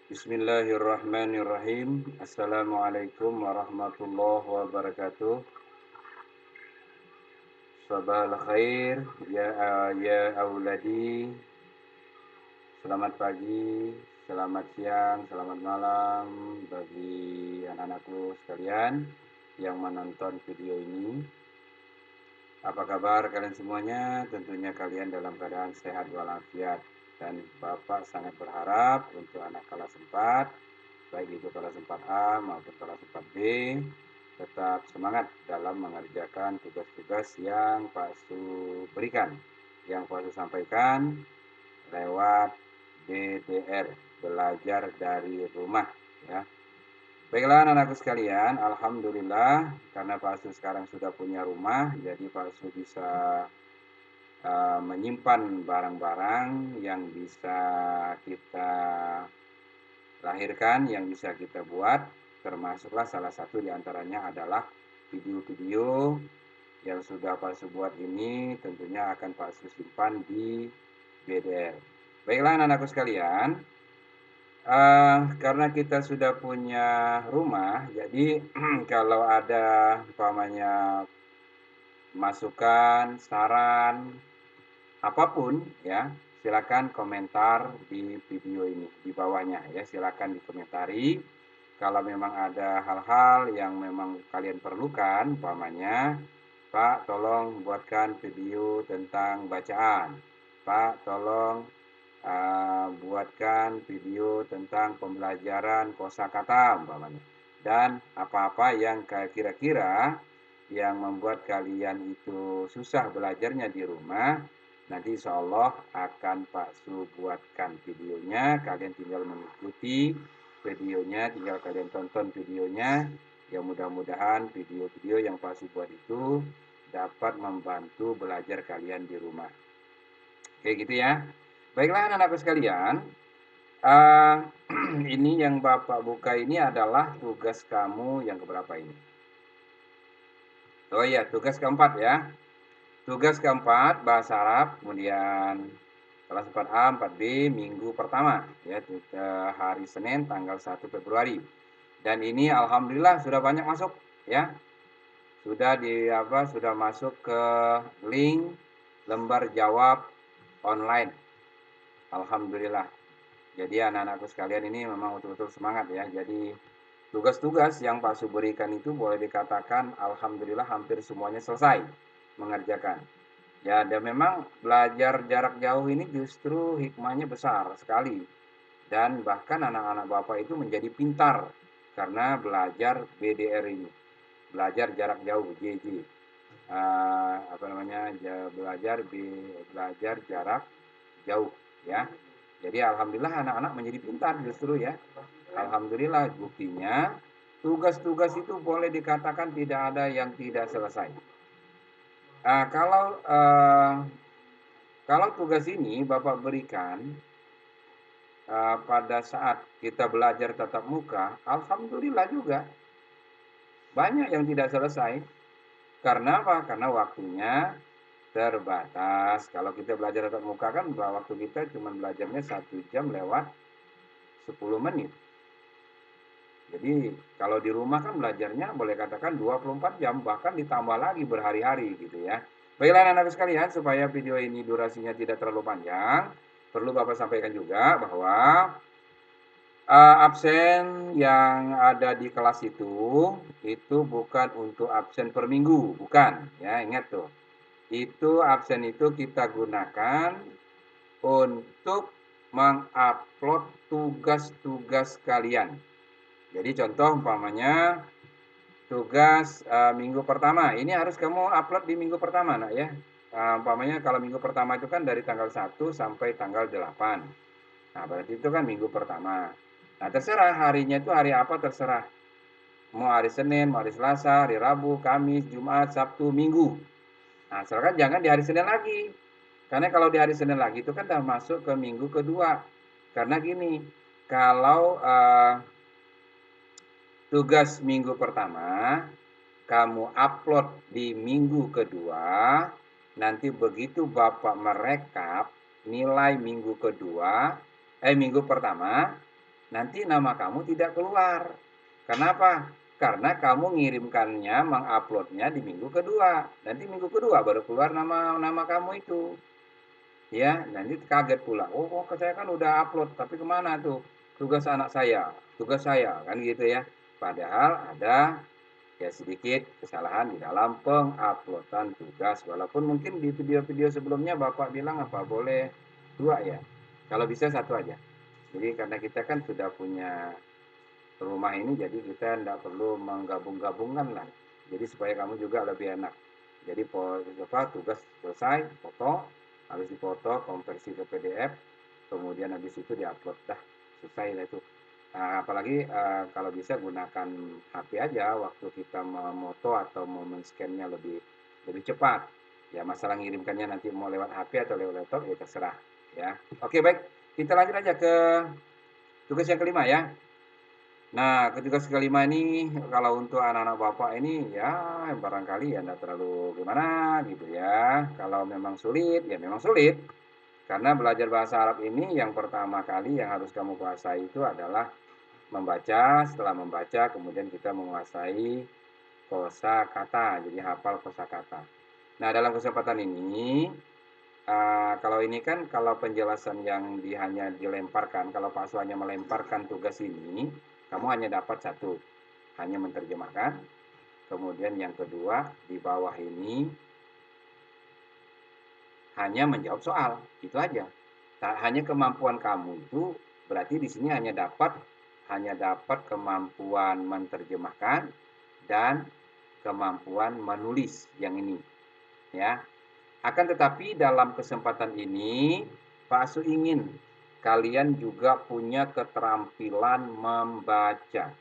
Bismillahirrahmanirrahim. Assalamualaikum warahmatullahi wabarakatuh. Sabahal khair ya auladi. Selamat pagi, selamat siang, selamat malam bagi anak-anakku sekalian yang menonton video ini. Apa kabar kalian semuanya? Tentunya kalian dalam keadaan sehat walafiat. Dan Bapak sangat berharap untuk anak kelas 4, baik itu kelas 4A maupun kelas 4B, tetap semangat dalam mengerjakan tugas-tugas yang Pak Su berikan, yang Pak Su sampaikan lewat BDR, belajar dari rumah, ya. Baiklah anak-anakku sekalian, alhamdulillah karena Pak Su sekarang sudah punya rumah, jadi Pak Su bisa menyimpan barang-barang yang bisa kita lahirkan, yang bisa kita buat, termasuklah salah satu diantaranya adalah video-video yang sudah Pak Su buat ini tentunya akan Pak Su simpan di BDR. Baiklah anak-anakku sekalian, karena kita sudah punya rumah, jadi kalau ada umpamanya masukan, saran, apapun ya, silakan komentar di video ini di bawahnya ya, silakan dikomentari. Kalau memang ada hal-hal yang memang kalian perlukan, umpamanya, Pak tolong buatkan video tentang bacaan, Pak tolong buatkan video tentang pembelajaran kosakata umpamanya, dan apa-apa yang kira-kira yang membuat kalian itu susah belajarnya di rumah, nanti insya Allah akan Pak Su buatkan videonya, kalian tinggal mengikuti videonya, tinggal kalian tonton videonya, ya mudah-mudahan video-video yang Pak Su buat itu dapat membantu belajar kalian di rumah. Kayak gitu ya. Baiklah anak-anakku sekalian, ini yang Bapak buka ini adalah tugas kamu yang keberapa ini? Oh iya, tugas keempat ya. Tugas keempat bahasa Arab, kemudian kelas 4A, 4B, minggu pertama ya, hari Senin tanggal 1 Februari. Dan ini alhamdulillah sudah banyak masuk ya. Sudah masuk ke link lembar jawab online. Alhamdulillah. Jadi anak-anakku sekalian ini memang betul-betul semangat ya. Jadi tugas-tugas yang Pak Su berikan itu boleh dikatakan alhamdulillah hampir semuanya selesai mengerjakan. Ya, dan memang belajar jarak jauh ini justru hikmahnya besar sekali. Dan bahkan anak-anak Bapak itu menjadi pintar karena belajar BDR ini. Belajar jarak jauh, JJ. Belajar jarak jauh ya. Jadi alhamdulillah anak-anak menjadi pintar justru ya. Alhamdulillah buktinya tugas-tugas itu boleh dikatakan tidak ada yang tidak selesai. Kalau tugas ini Bapak berikan pada saat kita belajar tatap muka, alhamdulillah juga banyak yang tidak selesai. Karena apa? Karena waktunya terbatas. Kalau kita belajar tatap muka kan waktu kita cuma belajarnya 1 jam lewat 10 menit. Jadi kalau di rumah kan belajarnya boleh katakan 24 jam, bahkan ditambah lagi berhari-hari gitu ya. Baiklah anak-anak sekalian, supaya video ini durasinya tidak terlalu panjang, perlu Bapak sampaikan juga bahwa absen yang ada di kelas itu bukan untuk absen per minggu, bukan ya, ingat tuh. Itu absen itu kita gunakan untuk mengupload tugas-tugas kalian. Jadi contoh umpamanya tugas minggu pertama, ini harus kamu upload di minggu pertama nak ya. Umpamanya kalau minggu pertama itu kan dari tanggal 1 sampai tanggal 8. Nah berarti itu kan minggu pertama. Nah terserah harinya itu hari apa terserah. Mau hari Senin, mau hari Selasa, hari Rabu, Kamis, Jumat, Sabtu, Minggu. Nah asalkan jangan di hari Senin lagi. Karena kalau di hari Senin lagi itu kan udah masuk ke minggu kedua. Karena gini, kalau tugas minggu pertama kamu upload di minggu kedua, nanti begitu Bapak merekap nilai minggu pertama, nanti nama kamu tidak keluar. Kenapa? Karena kamu ngirimkannya, menguploadnya di minggu kedua. Nanti minggu kedua baru keluar nama kamu itu. Ya, nanti kaget pula. Oh, saya kan udah upload, tapi kemana tuh? Tugas anak saya, tugas saya, kan gitu ya. Padahal ada ya sedikit kesalahan di dalam penguploadan tugas. Walaupun mungkin di video-video sebelumnya Bapak bilang apa boleh dua ya. Kalau bisa satu aja. Jadi karena kita kan sudah punya rumah ini, jadi kita tidak perlu menggabung-gabungkan lah. Jadi supaya kamu juga lebih enak. Jadi tugas selesai, foto, habis dipoto, konversi ke PDF, kemudian habis itu diupload, dah selesai lah itu. Nah, apalagi kalau bisa gunakan HP aja waktu kita memoto atau mau men-scan-nya lebih lebih cepat. Ya masalah ngirimkannya nanti mau lewat HP atau lewat laptop ya terserah ya. Oke baik, kita lanjut aja ke tugas yang kelima ya. Nah, tugas kelima ini kalau untuk anak-anak Bapak ini ya barangkali ya enggak terlalu gimana gitu ya. Kalau memang sulit ya memang sulit. Karena belajar bahasa Arab ini yang pertama kali yang harus kamu kuasai itu adalah membaca, setelah membaca kemudian kita menguasai kosakata, jadi hafal kosakata. Nah, dalam kesempatan ini kalau ini kan kalau penjelasan yang hanya dilemparkan, kalau Pak Su hanya melemparkan tugas ini, kamu hanya dapat satu, hanya menerjemahkan. Kemudian yang kedua di bawah ini hanya menjawab soal, itu aja. Hanya kemampuan kamu itu berarti di sini hanya dapat kemampuan menerjemahkan dan kemampuan menulis yang ini, ya. Akan tetapi dalam kesempatan ini Pak Asu ingin kalian juga punya keterampilan membaca.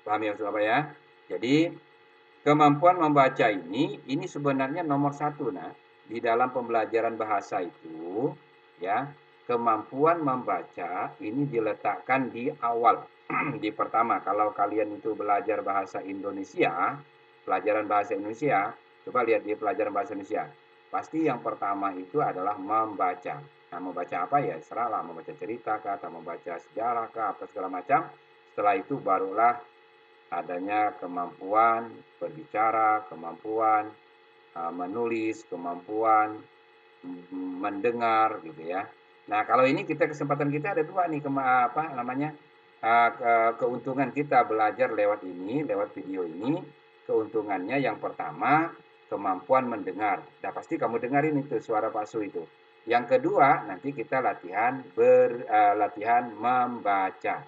Paham ya Bapak ya? Jadi kemampuan membaca ini sebenarnya nomor satu di dalam pembelajaran bahasa itu ya. Kemampuan membaca ini diletakkan di awal. Di pertama, kalau kalian itu belajar bahasa Indonesia, pelajaran bahasa Indonesia, coba lihat di pelajaran bahasa Indonesia. Pasti yang pertama itu adalah membaca. Nah, membaca apa ya? Serahlah, membaca cerita kah, atau membaca sejarah kah, apa segala macam. Setelah itu barulah adanya kemampuan berbicara, kemampuan menulis, kemampuan mendengar gitu ya. Nah, kalau ini kesempatan kita ada dua nih keuntungan kita belajar lewat ini, lewat video ini. Keuntungannya yang pertama kemampuan mendengar. Nah, pasti kamu dengarin itu suara Pak Su itu. Yang kedua, nanti kita latihan membaca.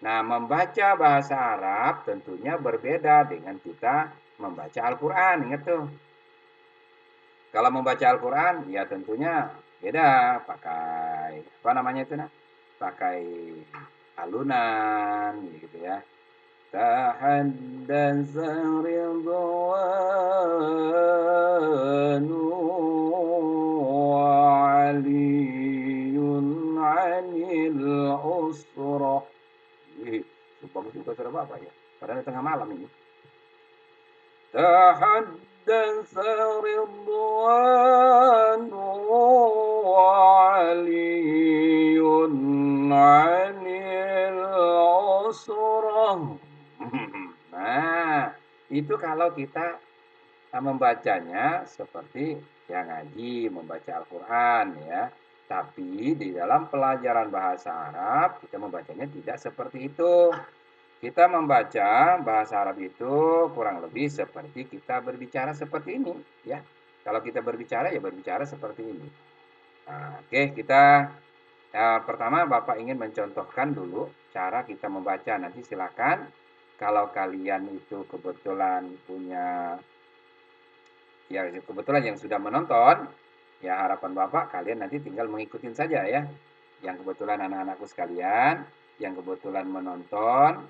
Nah, membaca bahasa Arab tentunya berbeda dengan kita membaca Al-Quran. Ingat tuh. Kalau membaca Al-Quran, ya tentunya beda. Pakai, apa namanya itu, pakai alunan, gitu ya. Tahaddatsa ridwanu aliyun anil usrah. Bagus juga suara Bapak ya. Padahal tengah malam ini. تحدث رضوان وعلي عن العسرة. Nah, itu kalau kita membacanya seperti yang ngaji, membaca Al-Quran ya. Tapi di dalam pelajaran bahasa Arab, kita membacanya tidak seperti itu. Kita membaca bahasa Arab itu kurang lebih seperti kita berbicara seperti ini ya. Kalau kita berbicara ya berbicara seperti ini. Nah, oke, kita pertama Bapak ingin mencontohkan dulu cara kita membaca. Nanti silakan kalau kalian itu kebetulan punya ya kebetulan yang sudah menonton, ya harapan Bapak kalian nanti tinggal mengikuti saja ya. Yang kebetulan anak-anakku sekalian, yang kebetulan menonton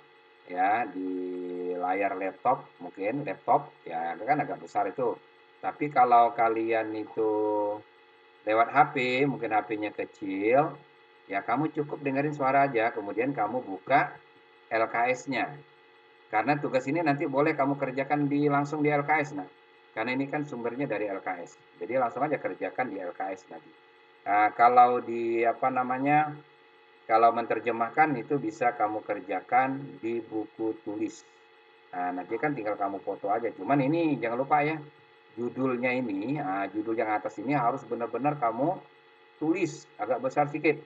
ya di layar laptop, mungkin laptop ya kan agak besar itu. Tapi kalau kalian itu lewat HP, mungkin HP-nya kecil, ya kamu cukup dengerin suara aja, kemudian kamu buka LKS-nya. Karena tugas ini nanti boleh kamu kerjakan langsung di LKS, karena ini kan sumbernya dari LKS. Jadi langsung aja kerjakan di LKS nanti. Kalau di apa namanya, kalau menerjemahkan itu bisa kamu kerjakan di buku tulis. Nanti kan tinggal kamu foto aja. Cuman ini jangan lupa ya, judulnya ini, judul yang atas ini harus benar-benar kamu tulis agak besar sedikit.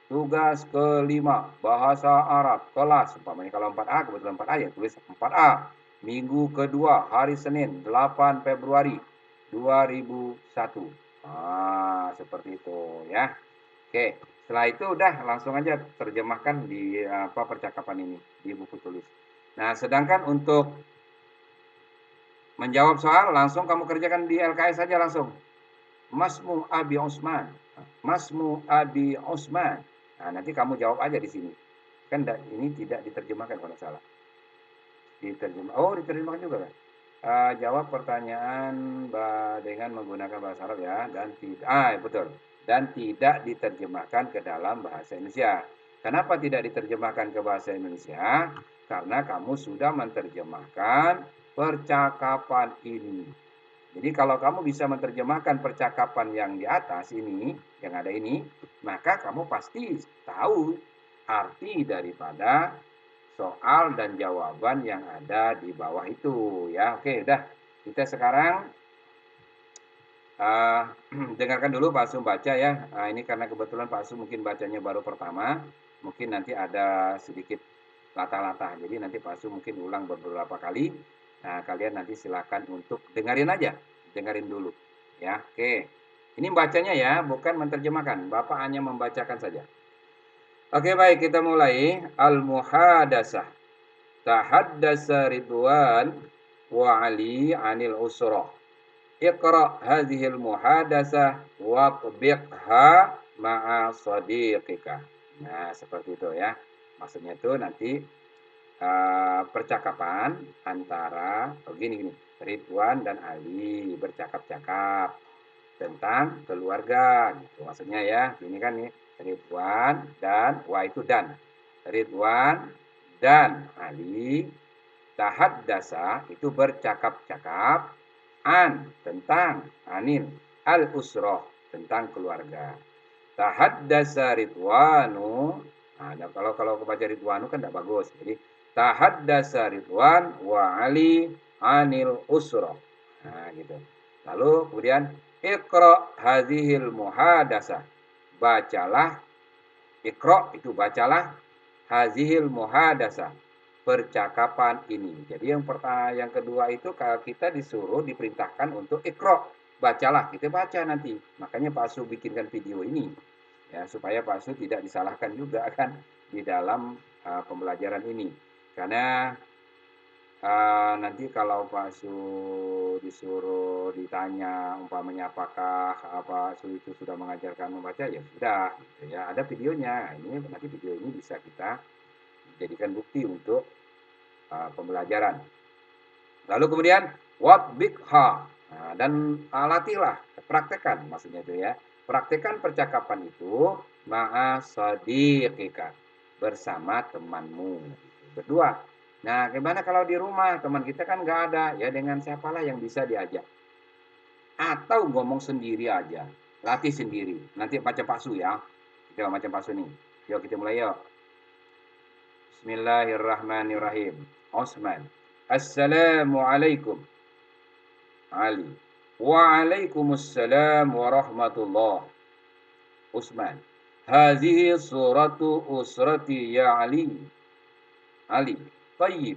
Tugas kelima, bahasa Arab, kelas, umpamanya kalau 4A, kebetulan 4A ya tulis 4A. Minggu kedua, hari Senin, 8 Februari 2001. Seperti itu ya. Oke, setelah itu udah langsung aja terjemahkan di percakapan ini di buku tulis. Nah, sedangkan untuk menjawab soal langsung kamu kerjakan di LKS saja langsung. Masmu Abi Usman. Masmu Abi Usman. Nanti kamu jawab aja di sini. Kan ini tidak diterjemahkan kalau salah. Diterjemahkan juga kan? Jawab pertanyaan dengan menggunakan bahasa Arab ya, dan tidak betul, dan tidak diterjemahkan ke dalam bahasa Indonesia. Kenapa tidak diterjemahkan ke bahasa Indonesia? Karena kamu sudah menerjemahkan percakapan ini. Jadi kalau kamu bisa menerjemahkan percakapan yang di atas ini, yang ada ini, maka kamu pasti tahu arti daripada soal dan jawaban yang ada di bawah itu ya. Oke, udah. Kita sekarang dengarkan dulu Pak Su baca ya. Ini karena kebetulan Pak Su mungkin bacanya baru pertama, mungkin nanti ada sedikit latah-latah. Jadi nanti Pak Su mungkin ulang beberapa kali. Kalian nanti silakan untuk dengerin aja, dengerin dulu ya. Oke. Ini bacanya ya, bukan menerjemahkan. Bapak hanya membacakan saja. Oke, baik, kita mulai. Al-muhadasah. Tahaddasa Ridwan wa Ali anil usrah. Iqra hadhil muhadasah wa tabiqha ma'a sadiqika. Nah, seperti itu ya. Maksudnya itu nanti percakapan antara gini. Ridwan dan Ali bercakap-cakap tentang keluarga gitu. Maksudnya ya, ini kan nih Ridwan dan itu dan. Ridwan dan Ali tahaddasa itu bercakap-cakap tentang anil al usroh tentang keluarga. Tahaddasa Ridwanu. Kalau kebaca Ridwanu kan tidak bagus. Jadi tahaddasa Ridwan wa Ali anil usroh. Gitu. Lalu kemudian Iqra hadhil muhadasah. Bacalah. Iqra itu bacalah hadhil muhadasah, percakapan ini. Jadi yang pertama, yang kedua itu kalau kita disuruh diperintahkan untuk Iqra, bacalah, kita baca nanti. Makanya Pak Su bikinkan video ini ya, supaya Pak Su tidak disalahkan juga kan di dalam pembelajaran ini. Karena nanti kalau Pak Su disuruh ditanya umpamanya apakah Pak Su itu sudah mengajarkan membaca, ya sudah gitu ya, ada videonya. Ini nanti video ini bisa kita jadikan bukti untuk pembelajaran. Lalu kemudian watbiqha, dan latihlah, praktekkan maksudnya itu ya. Praktekkan percakapan itu ma'a sadiqika, bersama temanmu berdua. Nah, gimana kalau di rumah teman kita kan nggak ada, ya dengan siapalah yang bisa diajak. Atau ngomong sendiri aja, latih sendiri. Nanti baca Pak Su ya. Kita baca Pak Su nih. Yuk kita mulai yuk. Bismillahirrahmanirrahim. Osman. Assalamualaikum. Ali. Waalaikumsalam warahmatullah. Usman. Hadhihi suratu usrati ya Ali. Ali. Tayyib.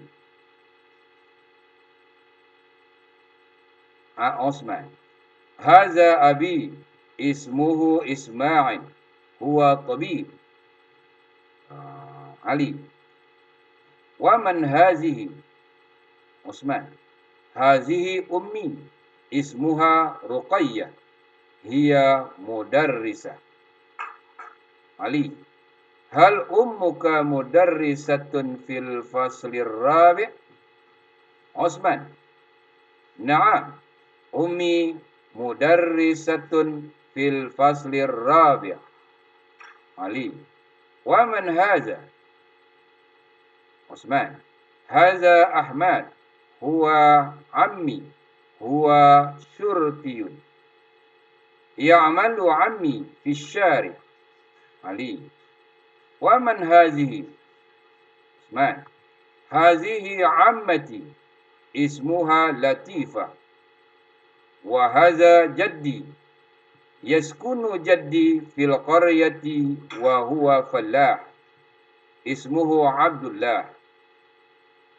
Osman. Hadza abi. Ismuhu Ismail. Huwa tabib. Ali. Waman hazihi. Osman. Hazihi ummi. Ismuha Ruqayyah. Hiya mudarrisah. Ali. Hal ummuka mudarrisatun fil faslir rabi'? Osman. Na'am. Ummi mudarrisatun fil faslir rabi'. Ali. Waman haza? Osman. Haza Ahmad. Huwa ammi. Huwa syurtiyun. Ya'malu ammi fi syari. Ali. Wa man hazihi? Usman. Hazihi ammati. Ismuha Latifah. Wa hadha jaddi. Yaskunu jaddi fil qaryati wa huwa fallah. Ismuhu Abdullah.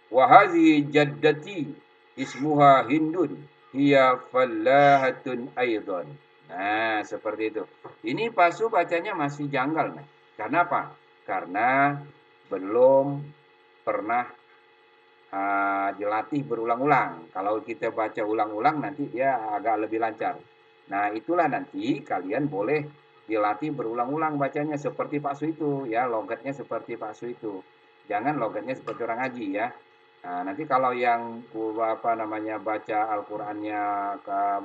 Wa hadhihi jaddati. Ismuha Hindun. Hiya fallahatun aidan. Nah, seperti itu. Ini Pasu bacanya masih janggal, nih. Karena apa? Karena belum pernah dilatih berulang-ulang. Kalau kita baca ulang-ulang nanti dia agak lebih lancar. Nah, itulah nanti kalian boleh dilatih berulang-ulang bacanya seperti Pak Su itu ya, logatnya seperti Pak Su itu. Jangan logatnya seperti orang ngaji ya. Nah, nanti kalau yang baca Al-Qur'annya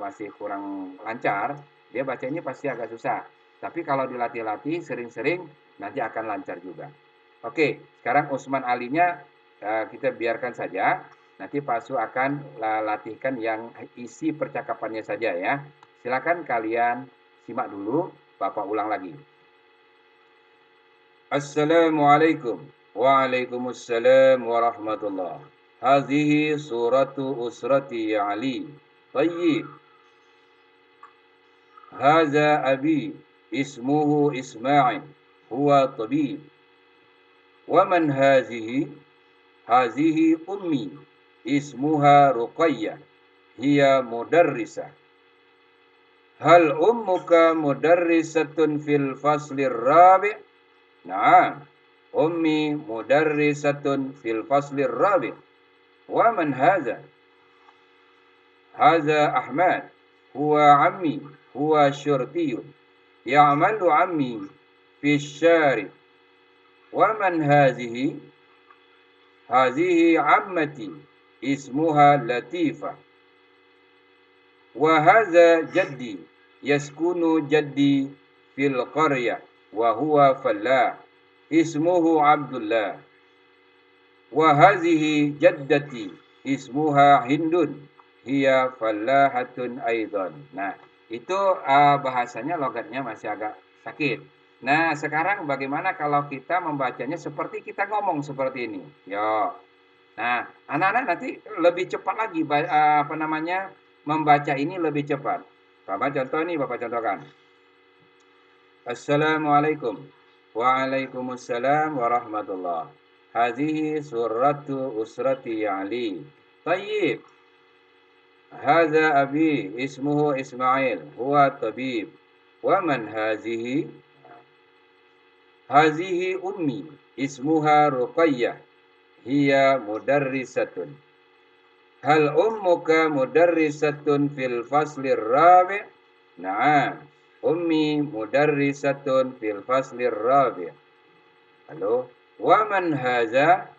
masih kurang lancar, dia bacanya pasti agak susah. Tapi kalau dilatih-latih sering-sering nanti akan lancar juga. Oke, sekarang Usman Alinya kita biarkan saja. Nanti Pak Su akan latihkan yang isi percakapannya saja ya. Silakan kalian simak dulu, Bapak ulang lagi. Assalamualaikum. Waalaikumsalam warahmatullah. Hadhihi suratu usrati Ali. Tayyib. Hadza abi ismuhu Ismail. Huwa tabib. Wa man hadhihi? Hazihi ummi ismuha Ruqayyah hiya mudarrisah. Hal ummuka mudarrisatun fil faslir rabi'? Naam. Ummi mudarrisatun fil faslir rabi'. Wa man hadha? Hadha Ahmad. Huwa ammi. Huwa syurtiyun. Ya'malu ammi fi syari'. Wa man hazihi? Hazihi ammati ismuha Latifah. Wa hadza jaddi yaskunu jaddi fil qaryah wa huwa fallah. Ismuhu Abdullah. Wa hazihi jaddati ismuha Hindun. Hiya fallahatun aidan. Nah, itu bahasanya logatnya masih agak sakit. Nah, sekarang bagaimana kalau kita membacanya seperti kita ngomong seperti ini? Yo. Nah, anak-anak nanti lebih cepat lagi membaca ini lebih cepat. Bapak contoh ini, Bapak contohkan. Assalamualaikum. Waalaikumsalam warahmatullah. Hadhihi suratu usrati Ali. Tayyib. Hadza abi ismuhu Ismail. Huwa tabib. Wa man hazihi? Hazihi ummi ismuha Ruqayyah. Hiya mudarrisatun. Hal ummuka mudarrisatun fil faslir rabi'? Naam. Ummi mudarrisatun fil faslir rabi'. Halo. Wa man hadza?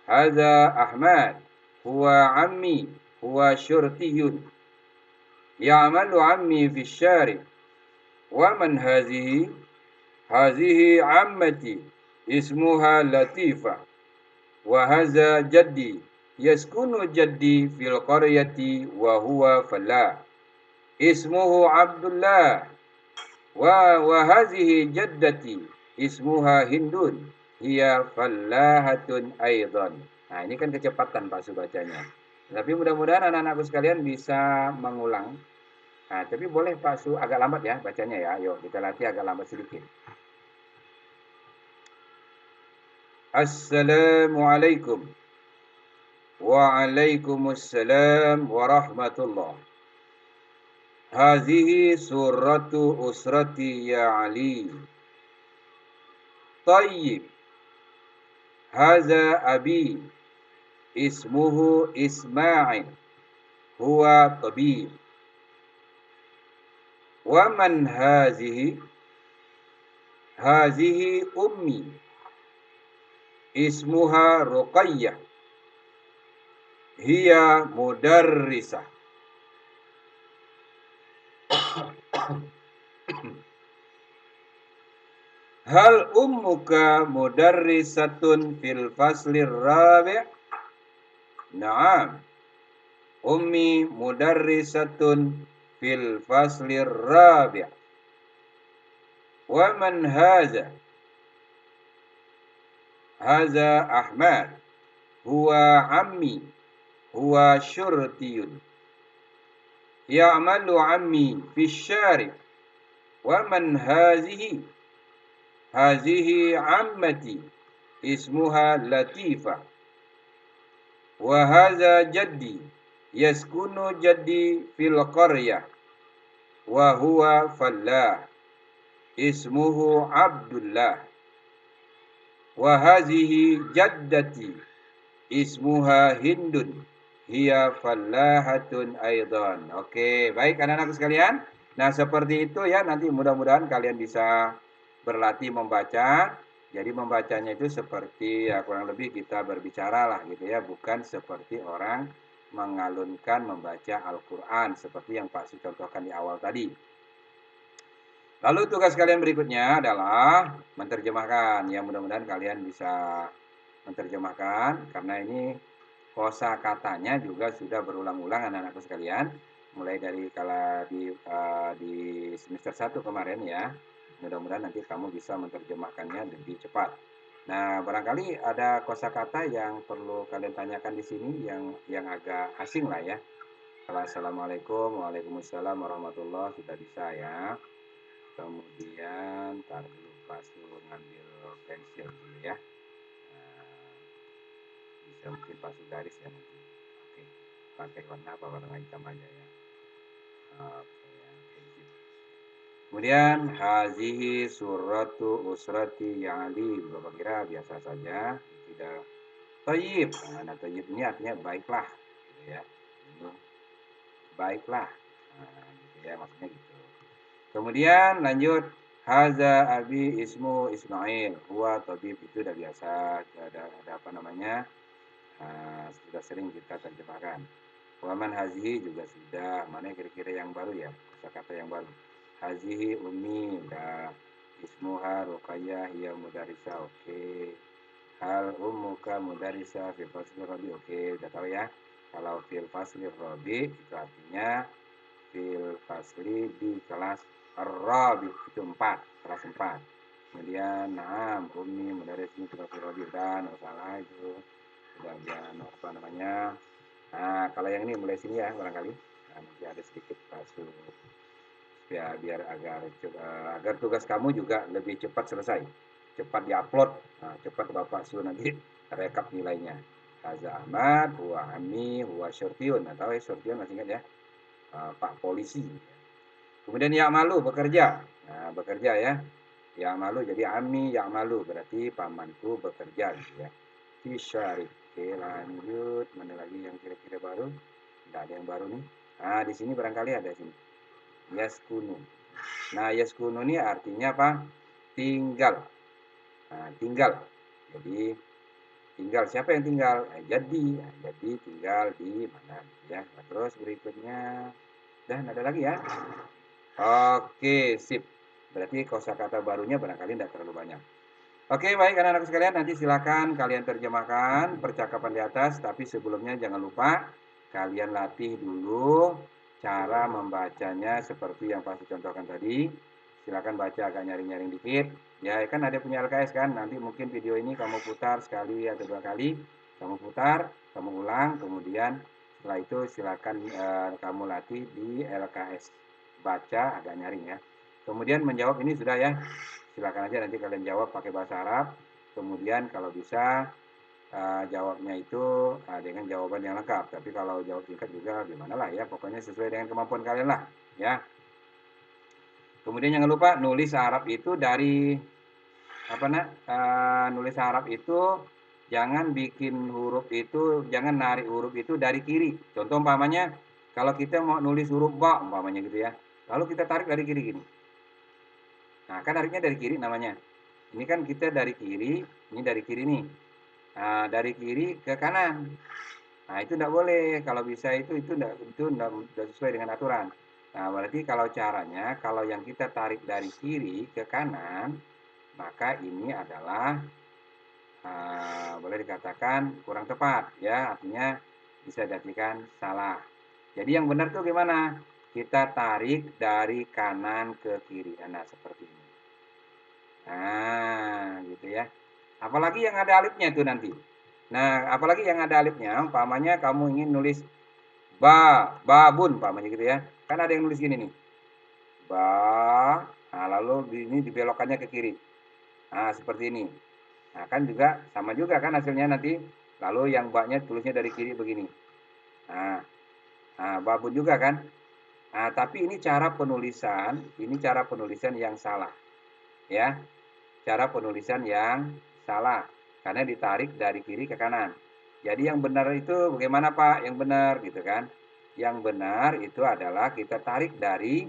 Hadza Ahmad. Huwa ammi. Huwa syurtiyun. Ya'malu ammi fi syari'. Wa man hazihi? Hazihi ammati. Ismuha Latifah. Wa hadza jaddi. Yaskunu jaddi fil qaryati wa huwa fallah. Ismuhu Abdullah. Wa hadhihi jaddati. Ismuha Hindun. Hiya fallahatun aidan. Nah, ini kan kecepatan Pak Su bacanya. Tapi mudah-mudahan anak-anakku sekalian bisa mengulang. Nah, tapi boleh Pak Su agak lambat ya bacanya ya. Ayo kita latih agak lambat sedikit. Assalamualaikum. Waalaikumsalam warahmatullah. Hadhihi suratu usrati ya Ali. Tayyib. Hadza abi ismuhu Ismail. Huwa tabib. Wa man hazihi? Hazihi ummi ismuha Ruqayyah. Hiya mudarrisah. Hal ummuka mudarrisatun fil faslir rabi'? Naam. Ummi mudarrisatun fil faslir rabi'. Wa man haza Ahmad huwa ammi huwa syurtiyun ya'malu ammi fi syari'. Wa man hazihi ammati ismuha Latifah. Wa hadza jaddi yaskunu jaddi fil qaryah wa huwa fallah ismuhu Abdullah. Wa hazihi jaddati ismuha Hindun hiya fallahatun aidan. Oke, baik anak-anakku sekalian. Nah, seperti itu ya, nanti mudah-mudahan kalian bisa berlatih membaca. Jadi membacanya itu seperti ya kurang lebih kita berbicara lah gitu ya, bukan seperti orang mengalunkan membaca Al-Qur'an seperti yang Pak Su contohkan di awal tadi. Lalu tugas kalian berikutnya adalah menerjemahkan. Ya, mudah-mudahan kalian bisa menerjemahkan karena ini kosakatanya juga sudah berulang-ulang anak-anakku sekalian. Mulai dari kala di semester 1 kemarin ya. Mudah-mudahan nanti kamu bisa menerjemahkannya lebih cepat. Nah, barangkali ada kosakata yang perlu kalian tanyakan di sini yang agak asing lah ya. Assalamualaikum, waalaikumsalam warahmatullahi wabarakatuh. Sudah bisa ya. Kemudian taruh dulu pas dulu ngambil pensil dulu ya. Nah, bisa mungkin pasang garis ya nanti. Oke, pakai warna apa, warna hitam aja ya. Oke ya, pensil. Kemudian hazihi suratu usrati ya'li, Bapak kira biasa saja, tidak tayyib. Nah, tayyib ini artinya baiklah gitu ya. Ini baiklah. Nah, gitu ya, maksudnya gitu. Kemudian lanjut haza abi ismu Ismail huwa tabib, itu udah biasa, ada apa namanya, sudah sering kita terjemahkan. Waman hazihi juga sudah, mana kira-kira yang baru ya, kata-kata yang baru. Hazihi ummi, udah. Ismuha Ruqayyah hiya mudarisa, oke. Hal ummuka mudarisa fil fasli rabi, oke, udah tahu ya. Kalau fil fasli rabi itu artinya fil fasli di kelas Ar-Rabi, itu 4, kelas 4. Kemudian naam ummi mudarisni fil fasli rabi, dan salah itu sudah apa namanya. Nah, kalau yang ini mulai sini ya barangkali. Nah, nanti ada sedikit pasuk ya biar agar tugas kamu juga lebih cepat selesai, cepat diupload. Nah, cepat Bapak Su nanti rekap nilainya. Haza Ahmad, huwa Ami, huwa Syurtiun. Nah, tahu ya Syurtiun masih ingat ya? Pak polisi. Kemudian yang malu bekerja. Nah, bekerja ya. Yang malu jadi Ami yang malu berarti pamanku bekerja gitu ya. Fisyarif. Oke, lanjut. Mana lagi yang kira-kira baru? Tidak ada yang baru nih. Nah, di sini barangkali ada sini. Yaskunu. Nah, yaskunu ini artinya apa? Tinggal. Nah, tinggal. Jadi tinggal, siapa yang tinggal? Jadi. Nah, jadi tinggal di mana ya. Nah, terus berikutnya dan ada lagi ya. Oke, sip. Berarti kosakata barunya barangkali tidak terlalu banyak. Oke, baik anak-anak sekalian, nanti silakan kalian terjemahkan percakapan di atas, tapi sebelumnya jangan lupa kalian latih dulu cara membacanya seperti yang pasti contohkan tadi. Silakan baca agak nyaring-nyaring dikit. Ya, kan ada punya LKS kan, nanti mungkin video ini kamu putar sekali atau 2 kali, kamu putar, kamu ulang, kemudian setelah itu silakan kamu latih di LKS. Baca agak nyaring ya. Kemudian menjawab ini sudah ya. Silakan aja nanti kalian jawab pakai bahasa Arab. Kemudian kalau bisa jawabnya itu dengan jawaban yang lengkap. Tapi kalau jawab singkat juga gimana lah ya. Pokoknya sesuai dengan kemampuan kalian lah ya. Kemudian jangan lupa nulis Arab itu dari nulis Arab itu jangan bikin huruf itu, jangan narik huruf itu dari kiri. Contoh umpamanya kalau kita mau nulis huruf ba umpamanya gitu ya. Lalu kita tarik dari kiri gini. Nah, kan nariknya dari kiri namanya. Ini kan kita dari kiri, ini dari kiri nih. Nah, dari kiri ke kanan. Nah, itu tidak boleh. Kalau bisa itu tidak sesuai dengan aturan. Nah, berarti kalau caranya, kalau yang kita tarik dari kiri ke kanan, maka ini adalah boleh dikatakan kurang tepat ya, artinya bisa diartikan salah. Jadi yang benar tuh gimana? kita tarik dari kanan ke kiri. Nah, seperti ini. Nah, gitu ya. Apalagi yang ada alifnya itu nanti. Nah, apalagi yang ada alifnya, umpamanya kamu ingin nulis babun, umpamanya gitu ya. Kan ada yang nulis gini nih. Nah, lalu ini dibelokkannya ke kiri. Nah, seperti ini. Nah, kan juga sama juga kan hasilnya nanti. Lalu yang baknya tulisnya dari kiri begini. Nah, babun juga kan. Nah, tapi ini cara penulisan yang salah. Ya, cara penulisan yang salah. Karena ditarik dari kiri ke kanan. Jadi yang benar itu bagaimana Pak? Yang benar gitu kan. Yang benar itu adalah kita tarik dari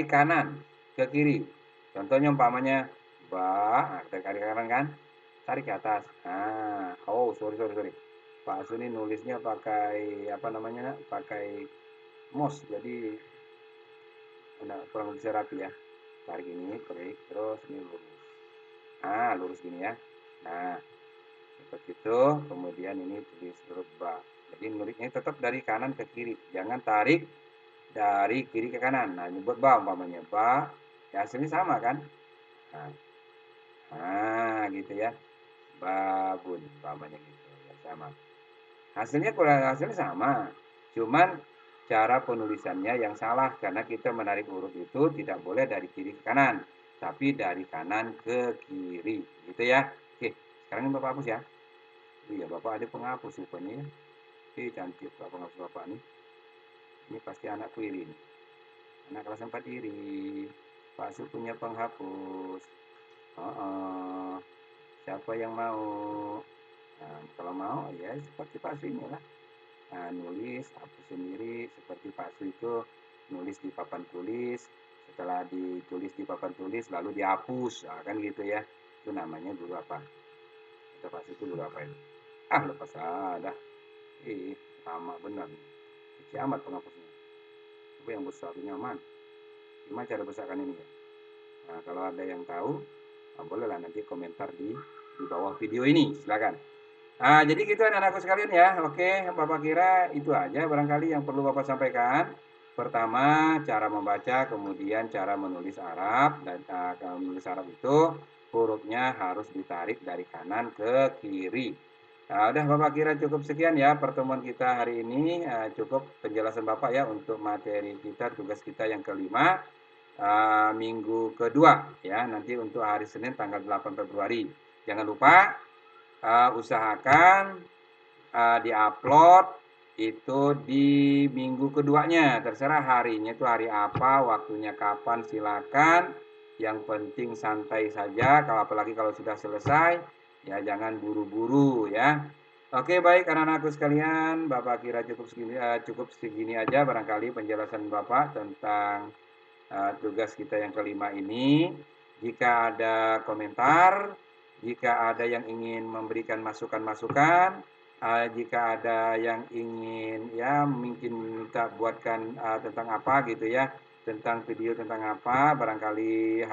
kanan ke kiri. Contohnya umpamanya kita tarik ke kanan kan, tarik ke atas. Nah, sorry. Pak Suni nulisnya pakai apa namanya? Pakai mouse, jadi kurang bisa rapi ya. Tarik ini, klik, terus ini lurus. Nah, lurus gini ya. Nah, seperti itu. Kemudian ini tulis huruf ba. Jadi nulisnya tetap dari kanan ke kiri. Jangan tarik dari kiri ke kanan. Nah, nyebut ba umpamanya. Ba, ya hasilnya sama kan? Nah, gitu ya. Babun umpamanya gitu. Ya, sama. Hasilnya sama. Cuman cara penulisannya yang salah karena kita menarik huruf itu tidak boleh dari kiri ke kanan, tapi dari kanan ke kiri. Gitu ya. Oke, sekarang ini Bapak hapus ya. Iya, Bapak ada penghapus rupanya ya. Cantik Pak penghapus Bapak nih. Ini pasti anakku iri nih. Anak kelas 4 iri. Pak Su punya penghapus. Siapa yang mau? Nah, kalau mau ya seperti Pak Su inilah. Nah, nulis hapus sendiri seperti Pak Su itu nulis di papan tulis. Setelah ditulis di papan tulis lalu dihapus. Nah, kan gitu ya. Itu namanya guru apa? Kata Pak Su itu guru apa itu? Lepas ada. Lama benar. Kecil amat penghapusnya. Tapi yang besar nyaman. Gimana cara besarkan ini ya? Nah, kalau ada yang tahu, bolehlah nanti komentar di bawah video ini. Silakan. Nah, jadi gitu anak-anakku sekalian ya. Oke, Bapak kira itu aja barangkali yang perlu Bapak sampaikan. Pertama, cara membaca, kemudian cara menulis Arab. Dan kalau menulis Arab itu hurufnya harus ditarik dari kanan ke kiri. Nah, udah Bapak kira cukup sekian ya pertemuan kita hari ini. Cukup penjelasan Bapak ya untuk materi kita, tugas kita yang kelima. Minggu kedua ya, nanti untuk hari Senin tanggal 8 Februari. Jangan lupa usahakan diupload itu di minggu keduanya. Terserah harinya itu hari apa, waktunya kapan, silakan. Yang penting santai saja. Apalagi kalau sudah selesai, ya jangan buru-buru ya. Oke, baik anak-anakku sekalian, Bapak kira cukup segini aja barangkali penjelasan Bapak tentang tugas kita yang kelima ini. Jika ada komentar, jika ada yang ingin memberikan masukan-masukan, jika ada yang ingin ya mungkin minta buatkan tentang apa gitu ya, tentang video tentang apa, barangkali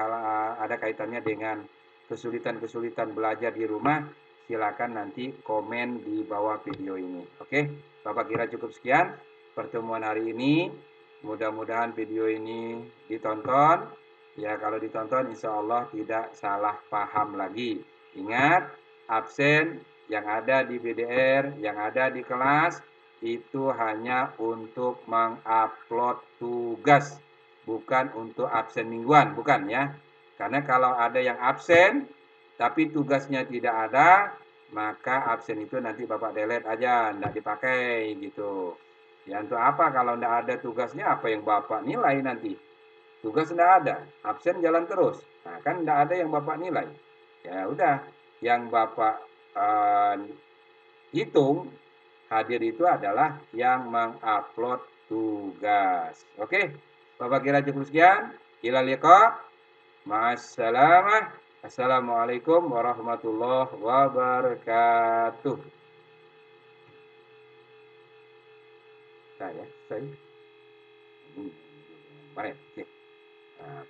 ada kaitannya dengan kesulitan-kesulitan belajar di rumah, silakan nanti komen di bawah video ini. Oke, Bapak kira cukup sekian pertemuan hari ini. Mudah-mudahan video ini ditonton. Ya, kalau ditonton insya Allah tidak salah paham lagi. Ingat, absen yang ada di BDR, yang ada di kelas, itu hanya untuk mengupload tugas. Bukan untuk absen mingguan, bukan ya. Karena kalau ada yang absen, tapi tugasnya tidak ada, maka absen itu nanti Bapak delete aja, tidak dipakai gitu. Ya untuk apa kalau tidak ada tugasnya, apa yang Bapak nilai nanti? Tugas tidak ada, absen jalan terus. Nah kan tidak ada yang Bapak nilai. Ya udah, yang Bapak hitung hadir itu adalah yang mengupload tugas. Oke, Bapak kira cukup sekian. Ila liqa. Ma'assalamah. Assalamualaikum warahmatullahi wabarakatuh. Saya. Mari. Oke. Nah,